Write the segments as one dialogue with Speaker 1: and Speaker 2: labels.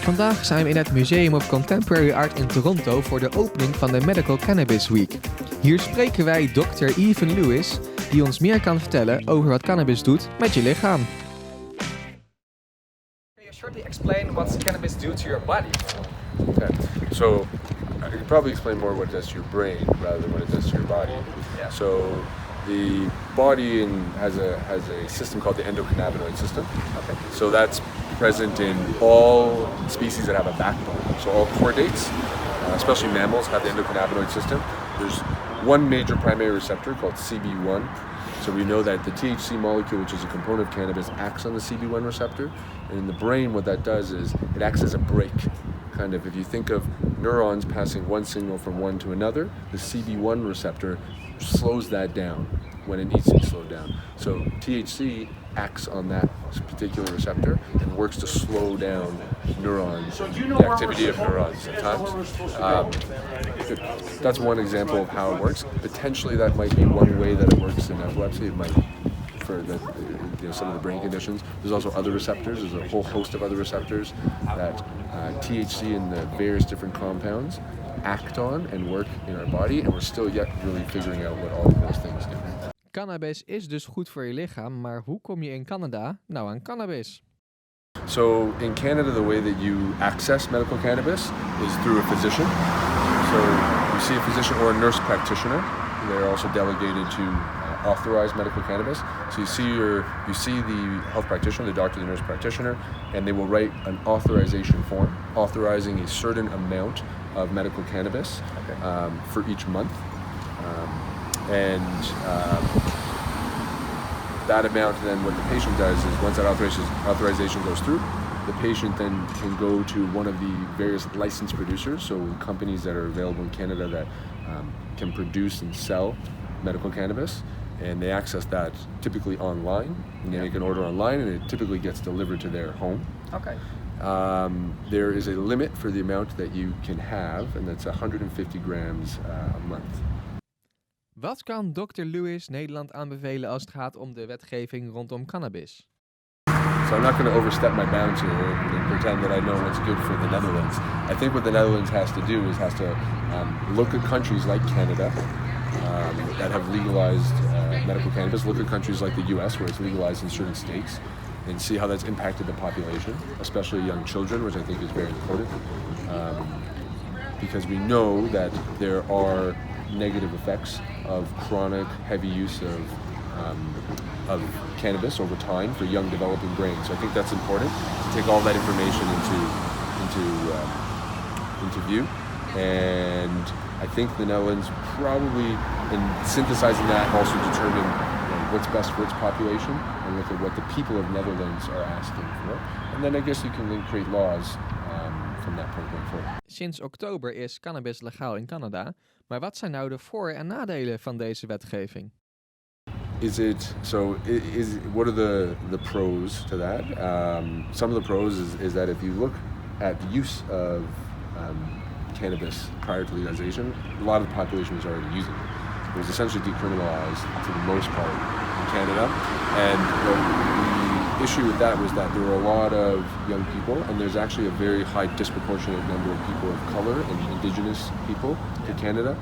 Speaker 1: Vandaag zijn we in het Museum of Contemporary Art in Toronto voor de opening van de Medical Cannabis Week. Hier spreken wij Dokter Lewis, die ons meer kan vertellen over wat cannabis doet met je lichaam.
Speaker 2: Can you shortly explain what cannabis do to your body?
Speaker 3: Okay, so I could probably explain more what it does to your brain rather than what it does to your body.
Speaker 2: Yeah.
Speaker 3: So the body has a system called the endocannabinoid system.
Speaker 2: Okay.
Speaker 3: So that's present in all species that have a backbone. So all chordates, especially mammals, have the endocannabinoid system. There's one major primary receptor called CB1. So we know that the THC molecule, which is a component of cannabis, acts on the CB1 receptor. And in the brain, what that does is it acts as a brake. Kind of, if you think of neurons passing one signal from one to another, the CB1 receptor slows that down when it needs to be slowed down. So THC acts on that particular receptor and works to slow down neurons, the activity of neurons at times. That's one example of how it works. Potentially that might be one way that it works in epilepsy. It might for some of the brain conditions. There's also other receptors. There's a whole host of other receptors that THC and the various different compounds act on and work in our body, and we're still yet really figuring out what all of those things do.
Speaker 1: Cannabis is dus goed voor je lichaam, maar hoe kom je in Canada nou aan cannabis?
Speaker 3: So in Canada, the way that you access medical cannabis is through a physician. So you see a physician or a nurse practitioner. They're also delegated to authorize medical cannabis. So you see the health practitioner, the doctor, the nurse practitioner, and they will write an authorization form authorizing a certain amount of medical cannabis for each month. That amount, then what the patient does is once that authorization goes through, the patient then can go to one of the various licensed producers, so companies that are available in Canada that can produce and sell medical cannabis, and they access that typically online, and they make an order online, and it typically gets delivered to their home.
Speaker 2: Okay.
Speaker 3: There is a limit for the amount that you can have, and that's 150 grams a month.
Speaker 1: Wat kan Dokter Lewis Nederland aanbevelen als het gaat om de wetgeving rondom cannabis?
Speaker 3: So I'm not going to overstep my bounds here and pretend that I know what's good for the Netherlands. I think what the Netherlands has to do is look at countries like Canada that have legalized medical cannabis, look at countries like the US where it's legalized in certain states, and see how that's impacted the population, especially young children, which I think is very important. Because we know that there are negative effects of chronic heavy use of cannabis over time for young developing brains. So I think that's important to take all that information into view. And I think the Netherlands probably, in synthesizing that, also determine what's best for its population and look at what the people of Netherlands are asking for. And then I guess you can then create laws from that point going forward.
Speaker 1: Sinds oktober is cannabis legaal in Canada, maar wat zijn nou de voor- en nadelen van deze wetgeving?
Speaker 3: What are the pros to that? Some of the pros is that if you look at the use of cannabis prior to legalization, a lot of the population was already using it. It was essentially decriminalized for the most part in Canada, and the issue with that was that there were a lot of young people, and there's actually a very high disproportionate number of people of color and indigenous people to Canada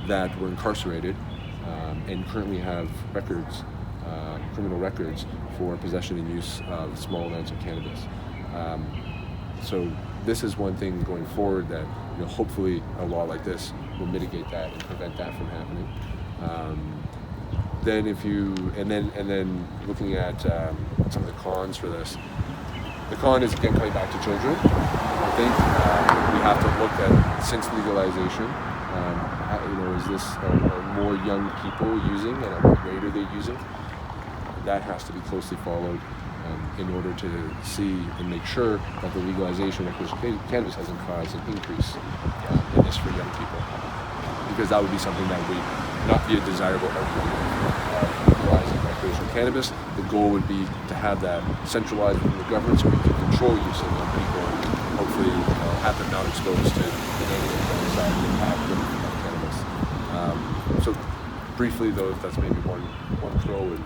Speaker 3: that were incarcerated and currently have records, criminal records for possession and use of small amounts of cannabis. So this is one thing going forward that hopefully a law like this will mitigate that and prevent that from happening. Then looking at some of the cons for this. The con is again coming back to children. I think we have to look at since legalization. Is this more young people using and at what rate are they using? That has to be closely followed in order to see and make sure that the legalization of cannabis hasn't caused an increase in this for young people. Because that would be something that would not be a desirable outcome of legalizing recreational cannabis. The goal would be to have that centralized within the government so we can control use of young people and hopefully have them not exposed to the negative side impact of cannabis. So briefly though, that's maybe one pro and